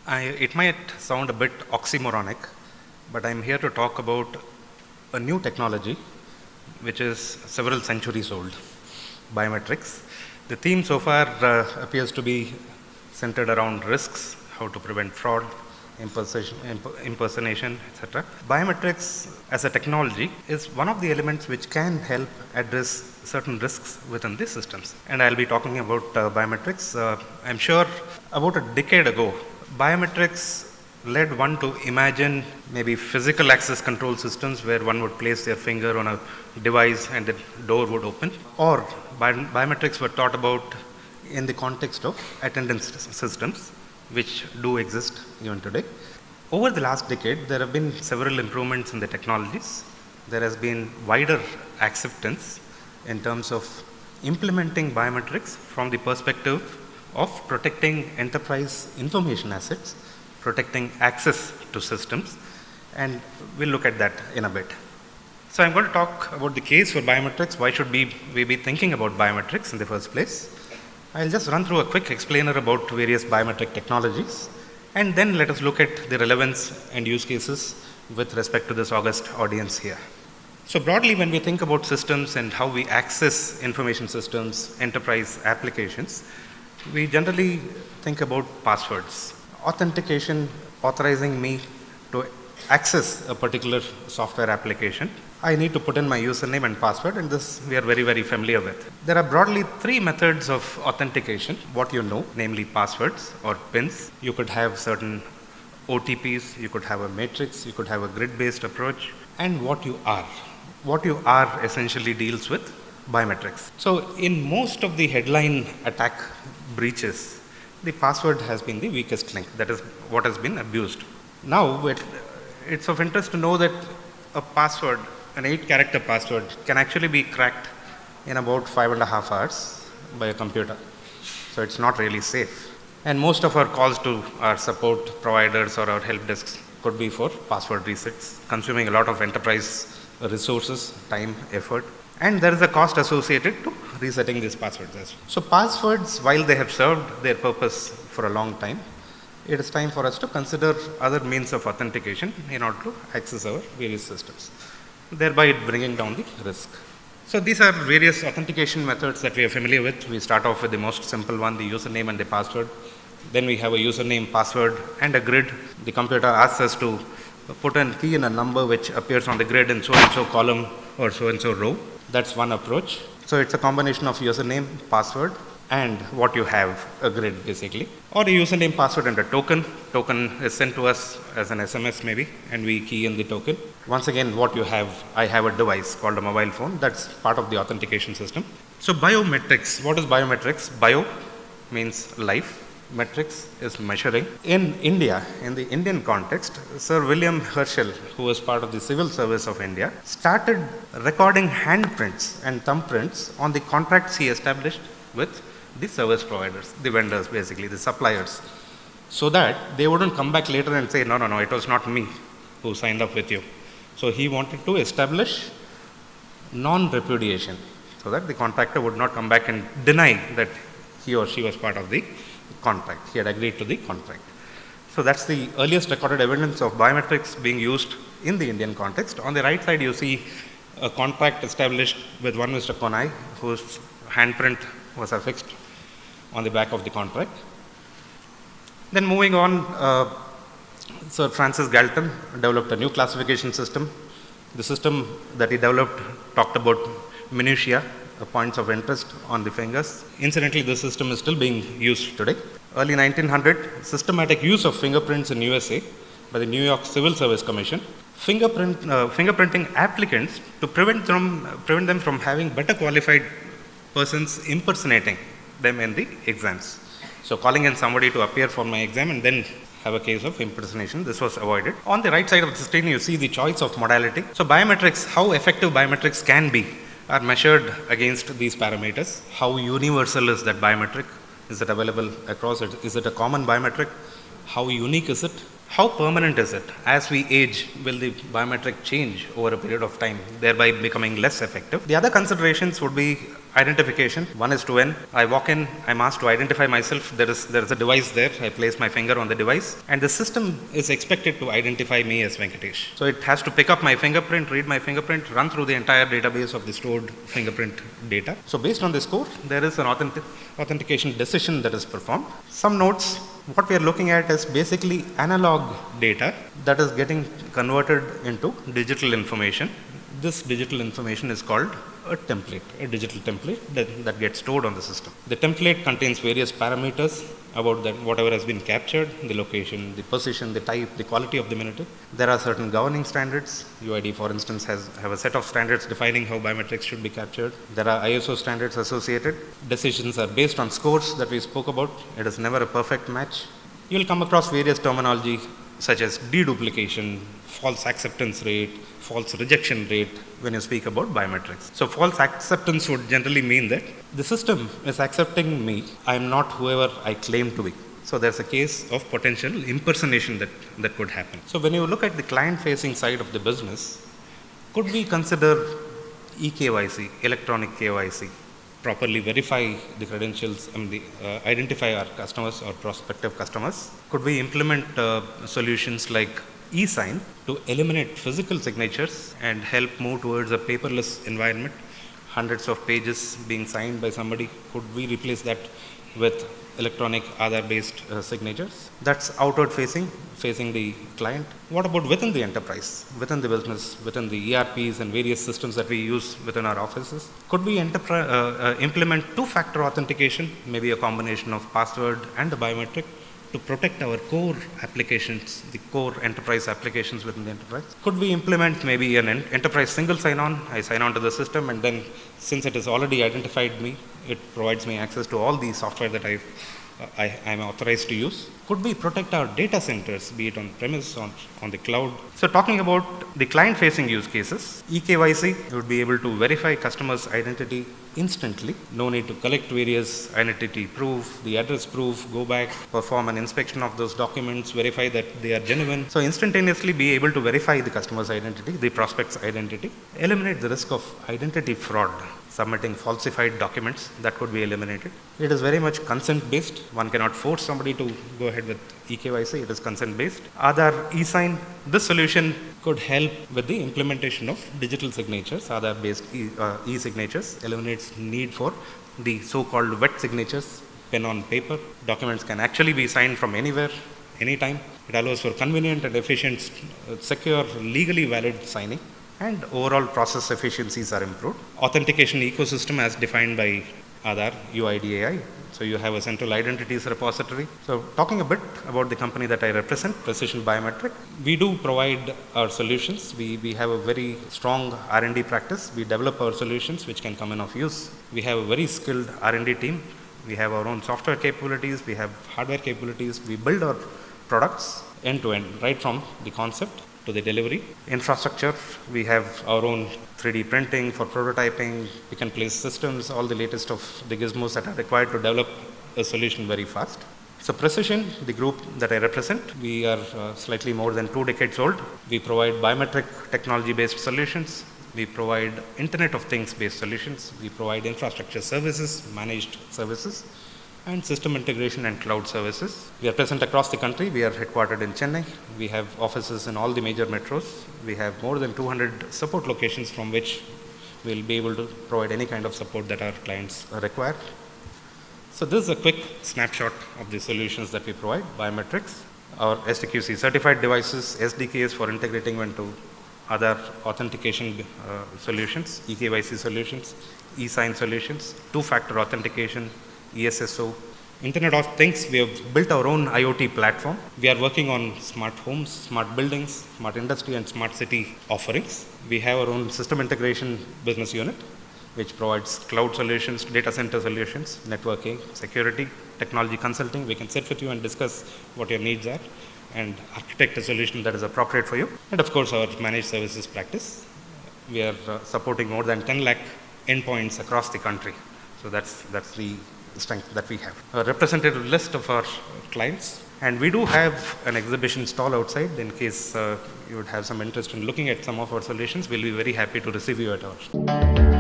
It might sound a bit oxymoronic, but I'm here to talk about a new technology which is several centuries old, biometrics. The theme so far appears to be centered around risks, how to prevent fraud, impersonation, etc. Biometrics as a technology is one of the elements which can help address certain risks within the systems. And I'll be talking about biometrics. I'm sure about a decade ago, biometrics led one to imagine maybe physical access control systems where one would place their finger on a device and the door would open, or biometrics were thought about in the context of attendance systems, which do exist even today. Over the last decade, there have been several improvements in the technologies. There has been wider acceptance in terms of implementing biometrics from the perspective of protecting enterprise information assets, protecting access to systems, and we'll look at that in a bit. So I'm going to talk about the case for biometrics. Why should we be thinking about biometrics in the first place? I'll just run through a quick explainer about various biometric technologies, and then let us look at the relevance and use cases with respect to this august audience here. So broadly, when we think about systems and how we access information systems, enterprise applications, we generally think about passwords. Authentication, authorizing me to access a particular software application. I need to put in my username and password, and this we are very, very familiar with. There are broadly three methods of authentication. What you know, namely passwords or PINs. You could have certain OTPs, you could have a matrix, you could have a grid-based approach, and what you are. What you are essentially deals with biometrics. So in most of the headline attack breaches, the password has been the weakest link. That is what has been abused. Now, it's of interest to know that a password, an 8-character password, can actually be cracked in about 5.5 hours by a computer. So it's not really safe. And most of our calls to our support providers or our help desks could be for password resets, consuming a lot of enterprise resources, time, effort. And there is a cost associated to resetting these passwords as well. So passwords, while they have served their purpose for a long time, it is time for us to consider other means of authentication in order to access our various systems, thereby bringing down the risk. So these are various authentication methods that we are familiar with. We start off with the most simple one, the username and the password. Then we have a username, password, and a grid. The computer asks us to put a key in a number which appears on the grid in so-and-so column or so-and-so row. That's one approach. So it's a combination of username, password, and what you have, a grid basically. Or a username, password, and a token. Token is sent to us as an SMS maybe, and we key in the token. Once again, what you have, I have a device called a mobile phone. That's part of the authentication system. So biometrics, what is biometrics? Bio means life. Metrics is measuring. In India, in the Indian context, Sir William Herschel, who was part of the civil service of India, started recording handprints and thumbprints on the contracts he established with the service providers, the vendors basically, the suppliers, so that they wouldn't come back later and say, no, it was not me who signed up with you. So he wanted to establish non-repudiation, so that the contractor would not come back and deny that he or she was part of the contract. He had agreed to the contract. So that's the earliest recorded evidence of biometrics being used in the Indian context. On the right side, you see a contract established with one Mr. Konai, whose handprint was affixed on the back of the contract. Then moving on, Sir Francis Galton developed a new classification system. The system that he developed talked about minutiae, points of interest on the fingers. Incidentally, this system is still being used today. Early 1900, systematic use of fingerprints in USA by the New York Civil Service Commission. Fingerprinting applicants to prevent them from having better qualified persons impersonating them in the exams. So calling in somebody to appear for my exam and then have a case of impersonation. This was avoided. On the right side of the screen, you see the choice of modality. So biometrics, how effective biometrics can be, are measured against these parameters. How universal is that biometric? Is it available across it? Is it a common biometric? How unique is it? How permanent is it? As we age, will the biometric change over a period of time, thereby becoming less effective? The other considerations would be identification. 1:1. I walk in, I'm asked to identify myself. There is a device there. I place my finger on the device, and the system is expected to identify me as Venkatesh. So it has to pick up my fingerprint, read my fingerprint, run through the entire database of the stored fingerprint data. So based on this score, there is an authentication decision that is performed. Some notes. What we are looking at is basically analog data that is getting converted into digital information. This digital information is called a template, a digital template that gets stored on the system. The template contains various parameters about that, whatever has been captured, the location, the position, the type, the quality of the monitor. There are certain governing standards. UID, for instance, have a set of standards defining how biometrics should be captured. There are ISO standards associated. Decisions are based on scores that we spoke about. It is never a perfect match. You will come across various terminology such as deduplication, false acceptance rate, false rejection rate when you speak about biometrics. So false acceptance would generally mean that the system is accepting me, I am not whoever I claim to be. So there's a case of potential impersonation that could happen. So when you look at the client-facing side of the business, could we consider eKYC, electronic KYC, properly verify the credentials and identify our customers or prospective customers? Could we implement solutions like e-sign to eliminate physical signatures and help move towards a paperless environment? Hundreds of pages being signed by somebody, could we replace that with electronic Aadhaar-based signatures? That's outward facing the client. What about within the enterprise, within the business, within the ERPs and various systems that we use within our offices? Could we implement two-factor authentication, maybe a combination of password and a biometric, to protect our core applications, the core enterprise applications within the enterprise? Could we implement maybe an enterprise single sign-on? I sign on to the system, and then since it has already identified me, it provides me access to all the software that I am authorized to use. Could we protect our data centers, be it on premise, on the cloud? So talking about the client-facing use cases, eKYC would be able to verify customers' identity instantly. No need to collect various identity proof, the address proof, go back, perform an inspection of those documents, verify that they are genuine. So instantaneously be able to verify the customer's identity, the prospect's identity, eliminate the risk of identity fraud. Submitting falsified documents, that could be eliminated. It is very much consent-based. One cannot force somebody to go ahead with eKYC. It is consent-based. Aadhaar e-sign, this solution could help with the implementation of digital signatures. Aadhaar-based e-signatures eliminates need for the so-called wet signatures, pen on paper. Documents can actually be signed from anywhere, anytime. It allows for convenient and efficient, secure, legally valid signing, and overall process efficiencies are improved. Authentication ecosystem as defined by Aadhaar, UID-AI. So you have a central identities repository. So talking a bit about the company that I represent, Precision Biometric, we do provide our solutions. We have a very strong R&D practice. We develop our solutions which can come in of use. We have a very skilled R&D team. We have our own software capabilities. We have hardware capabilities. We build our products end to end, right from the concept to the delivery. Infrastructure, we have our own 3D printing for prototyping, pick and place systems, all the latest of the gizmos that are required to develop a solution very fast. So Precision, the group that I represent, we are slightly more than 2 decades old. We provide biometric technology-based solutions. We provide Internet of Things-based solutions. We provide infrastructure services, managed services, and system integration and cloud services. We are present across the country. We are headquartered in Chennai. We have offices in all the major metros. We have more than 200 support locations from which we will be able to provide any kind of support that our clients require. So this is a quick snapshot of the solutions that we provide. Biometrics, our STQC certified devices, SDKs for integrating into other authentication solutions, eKYC solutions, e-sign solutions, two-factor authentication, ESSO, Internet of Things. We have built our own IoT platform. We are working on smart homes, smart buildings, smart industry, and smart city offerings. We have our own system integration business unit, which provides cloud solutions, data center solutions, networking, security, technology consulting. We can sit with you and discuss what your needs are and architect a solution that is appropriate for you. And of course, our managed services practice. We are supporting more than 10 lakh endpoints across the country. So that's the strength that we have. A representative list of our clients, and we do have an exhibition stall outside in case you would have some interest in looking at some of our solutions. We'll be very happy to receive you at ours.